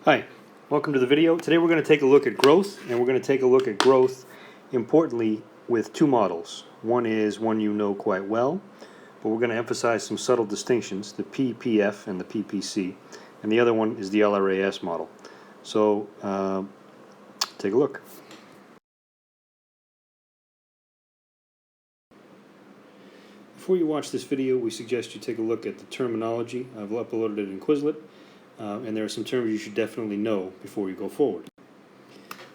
Hi, welcome to the video. Today we're going to take a look at growth, and we're going to take a look at growth importantly with two models. One is one you know quite well, but we're going to emphasize some subtle distinctions, the PPF and the PPC, and the other one is the LRAS model. So take a look. Before you watch this video, we suggest you take a look at the terminology. I've uploaded it in Quizlet. And there are some terms you should definitely know before you go forward.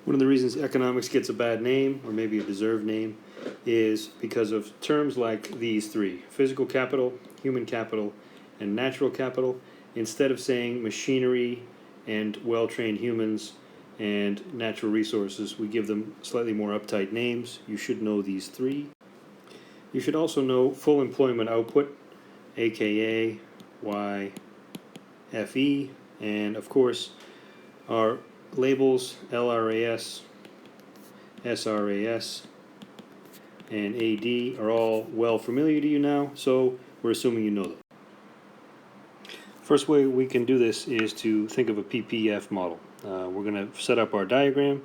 One of the reasons economics gets a bad name, or maybe a deserved name, is because of terms like these three: physical capital, human capital, and natural capital. Instead of saying machinery and well-trained humans and natural resources, we give them slightly more uptight names. You should know these three. You should also know full employment output, aka YFE, and of course our labels LRAS, SRAS, and AD are all well familiar to you now, so we're assuming you know them. First way we can do this is to think of a PPF model. We're going to set up our diagram.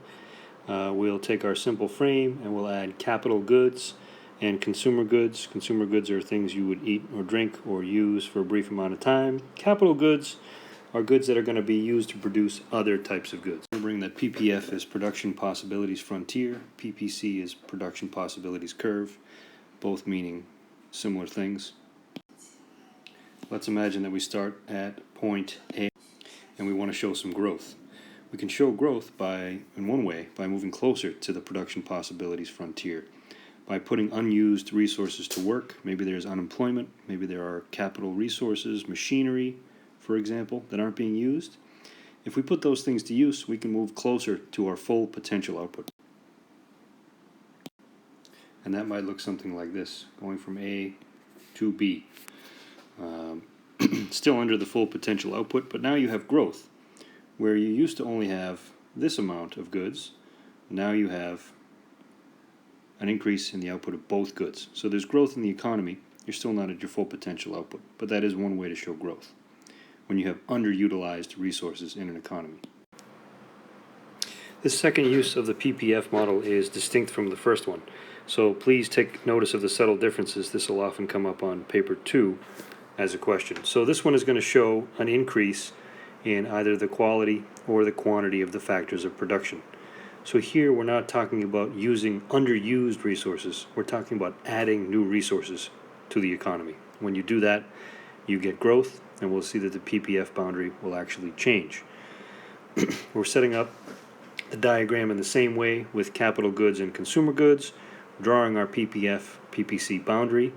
We'll take our simple frame and we'll add capital goods and consumer goods. Consumer goods are things you would eat or drink or use for a brief amount of time. Capital goods are goods that are going to be used to produce other types of goods. Remembering that PPF is production possibilities frontier, PPC is production possibilities curve, both meaning similar things. Let's imagine that we start at point A and we want to show some growth. We can show growth in one way, by moving closer to the production possibilities frontier. By putting unused resources to work. Maybe there's unemployment, maybe there are capital resources, machinery, for example, that aren't being used. If we put those things to use, we can move closer to our full potential output. And that might look something like this, going from A to B. Still under the full potential output, but now you have growth, where you used to only have this amount of goods. Now you have an increase in the output of both goods. So there's growth in the economy. You're still not at your full potential output, but that is one way to show growth, when you have underutilized resources in an economy. This second use of the PPF model is distinct from the first one, so please take notice of the subtle differences. This will often come up on paper 2 as a question. So this one is going to show an increase in either the quality or the quantity of the factors of production. So here we're not talking about using underused resources, we're talking about adding new resources to the economy. When you do that, you get growth, and we'll see that the PPF boundary will actually change. We're setting up the diagram in the same way with capital goods and consumer goods, drawing our PPF, PPC boundary.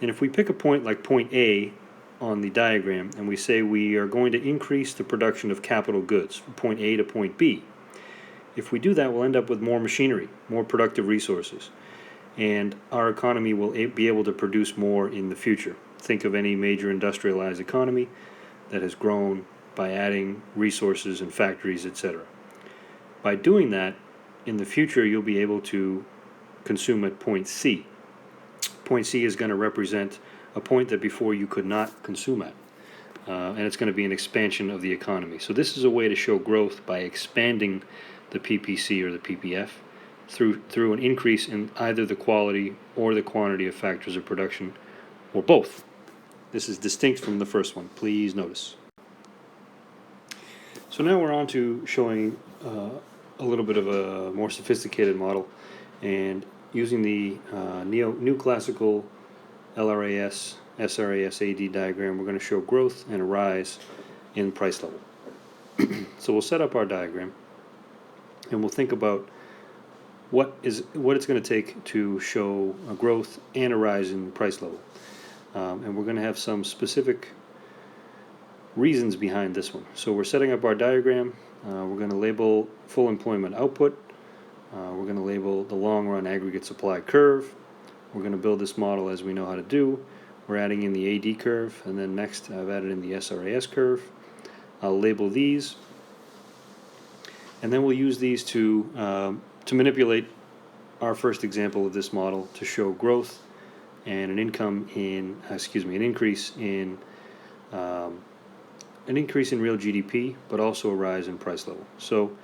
And if we pick a point like point A on the diagram and we say we are going to increase the production of capital goods from point A to point B, if we do that, we'll end up with more machinery, more productive resources, and our economy will be able to produce more in the future. Think of any major industrialized economy that has grown by adding resources and factories, etc. By doing that, in the future you'll be able to consume at point C. Point C is going to represent a point that before you could not consume at. And it's going to be an expansion of the economy. So this is a way to show growth by expanding the PPC or the PPF through an increase in either the quality or the quantity of factors of production, or both. This is distinct from the first one, please notice. So now we're on to showing a little bit of a more sophisticated model, and using the Neoclassical LRAS, SRAS, AD diagram, we're going to show growth and a rise in price level. So we'll set up our diagram, and we'll think about what it's going to take to show a growth and a rise in price level. And we're going to have some specific reasons behind this one. So we're setting up our diagram. We're going to label full employment output. We're going to label the long run aggregate supply curve. We're going to build this model as we know how to do. We're adding in the AD curve, and then next I've added in the SRAS curve. I'll label these, and then we'll use these to manipulate our first example of this model to show growth and an increase in an increase in real GDP, but also a rise in price level. So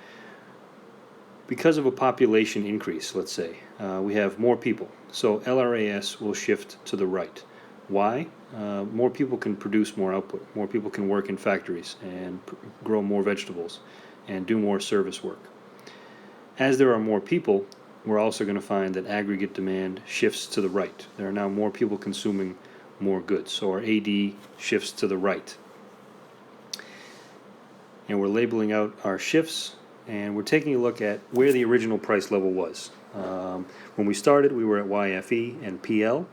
because of a population increase, let's say, we have more people. So LRAS will shift to the right. Why? More people can produce more output. More people can work in factories and grow more vegetables and do more service work. As there are more people, we're also going to find that aggregate demand shifts to the right. There are now more people consuming more goods. So our AD shifts to the right. And we're labeling out our shifts, and we're taking a look at where the original price level was. When we started, we were at YFE and PL,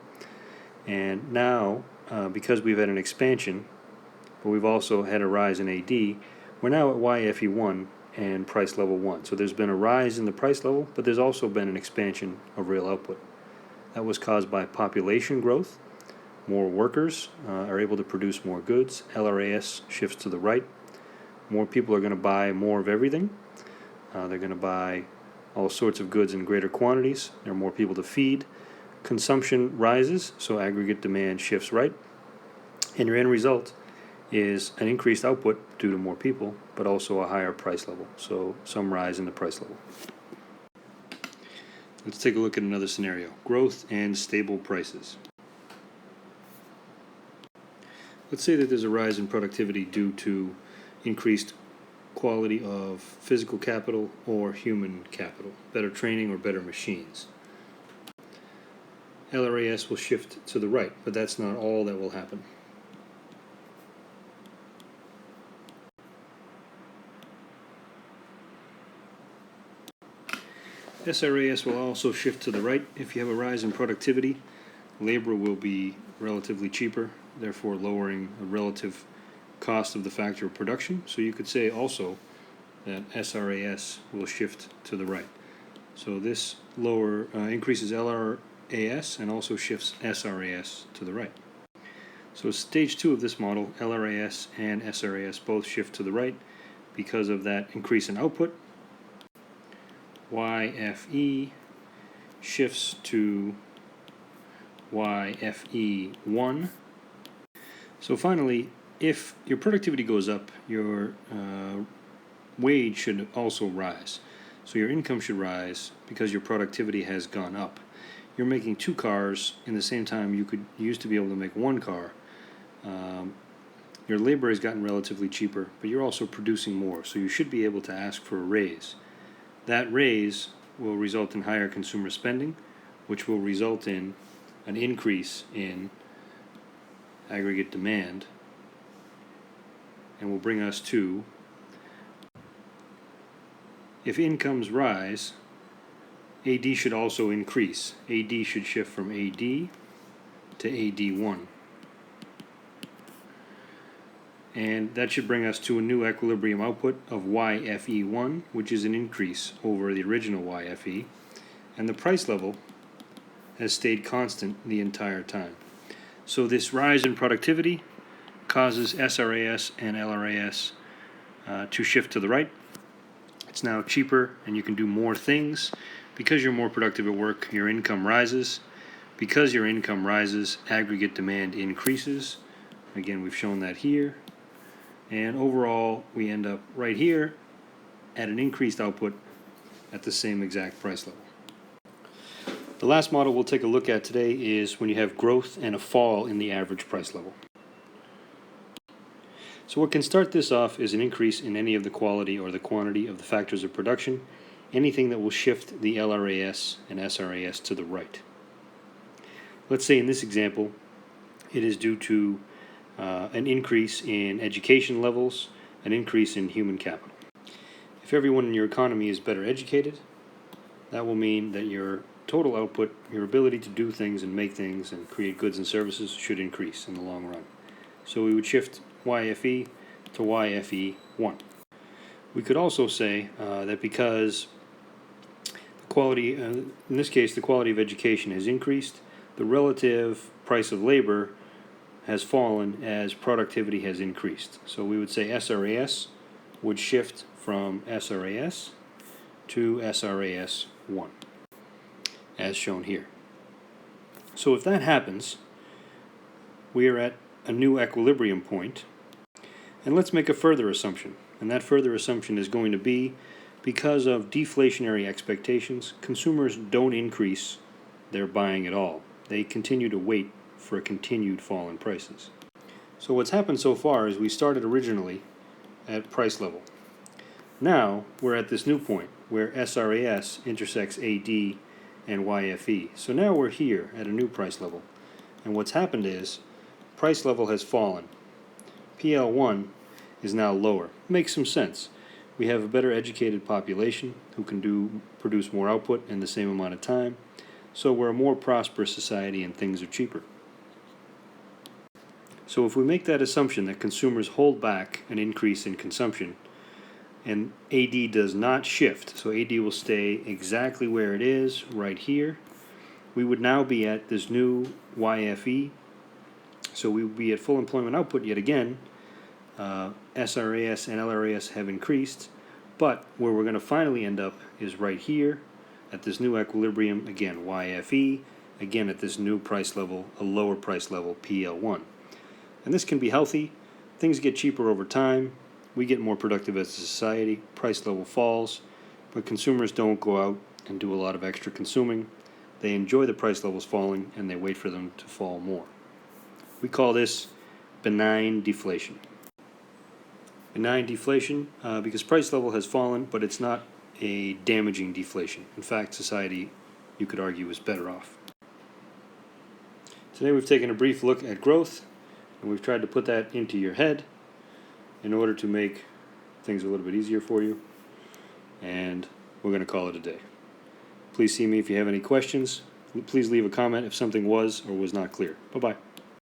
and now, because we've had an expansion, but we've also had a rise in AD, we're now at YFE1 and price level 1. So there's been a rise in the price level, but there's also been an expansion of real output. That was caused by population growth. More workers are able to produce more goods. LRAS shifts to the right. More people are going to buy more of everything. They're going to buy all sorts of goods in greater quantities. There are more people to feed. Consumption rises, so aggregate demand shifts right. And your end result is an increased output due to more people, but also a higher price level. So some rise in the price level. Let's take a look at another scenario. Growth and stable prices. Let's say that there's a rise in productivity due to increased quality of physical capital or human capital, better training or better machines. LRAS will shift to the right, but that's not all that will happen. SRAS will also shift to the right. If you have a rise in productivity, labor will be relatively cheaper, therefore lowering the relative cost of the factor of production. So you could say also that SRAS will shift to the right. So this increases LRAS and also shifts SRAS to the right. So stage 2 of this model, LRAS and SRAS both shift to the right because of that increase in output. YFE shifts to YFE1. So finally, if your productivity goes up, your wage should also rise. So your income should rise because your productivity has gone up. You're making 2 cars in the same time you used to be able to make 1 car. Your labor has gotten relatively cheaper, but you're also producing more, so you should be able to ask for a raise. That raise will result in higher consumer spending, which will result in an increase in aggregate demand, and will bring us to, if incomes rise, AD should also increase. AD should shift from AD to AD1. And that should bring us to a new equilibrium output of YFE1, which is an increase over the original YFE. And the price level has stayed constant the entire time. So this rise in productivity causes SRAS and LRAS to shift to the right. It's now cheaper and you can do more things. Because you're more productive at work, your income rises. Because your income rises, aggregate demand increases. Again, we've shown that here. And overall, we end up right here at an increased output at the same exact price level. The last model we'll take a look at today is when you have growth and a fall in the average price level. So what can start this off is an increase in any of the quality or the quantity of the factors of production, anything that will shift the LRAS and SRAS to the right. Let's say in this example, it is due to an increase in education levels, an increase in human capital. If everyone in your economy is better educated, that will mean that your total output, your ability to do things and make things and create goods and services should increase in the long run. So we would shift YFE to YFE1. We could also say that because the quality, in this case the quality of education has increased, the relative price of labor has fallen as productivity has increased. So we would say SRAS would shift from SRAS to SRAS1, as shown here. So if that happens, we are at a new equilibrium point, And let's make a further assumption. And that further assumption is going to be because of deflationary expectations, consumers don't increase their buying at all. They continue to wait for a continued fall in prices. So what's happened so far is we started originally at price level. Now we're at this new point where SRAS intersects AD and YFE. So now we're here at a new price level. And what's happened is price level has fallen. PL1 is now lower. Makes some sense. We have a better educated population who can produce more output in the same amount of time. So we're a more prosperous society and things are cheaper. So if we make that assumption that consumers hold back an increase in consumption and AD does not shift, so AD will stay exactly where it is right here, we would now be at this new YFE. So we would be at full employment output yet again. SRAS and LRAS have increased, but where we're going to finally end up is right here at this new equilibrium, again YFE, again at this new price level, a lower price level, PL1. And this can be healthy. Things get cheaper over time. We get more productive as a society. Price level falls, but consumers don't go out and do a lot of extra consuming. They enjoy the price levels falling and they wait for them to fall more. We call this benign deflation. Benign deflation because price level has fallen, but it's not a damaging deflation. In fact, society, you could argue, is better off. Today we've taken a brief look at growth, and we've tried to put that into your head in order to make things a little bit easier for you, and we're going to call it a day. Please see me if you have any questions. Please leave a comment if something was or was not clear. Bye-bye.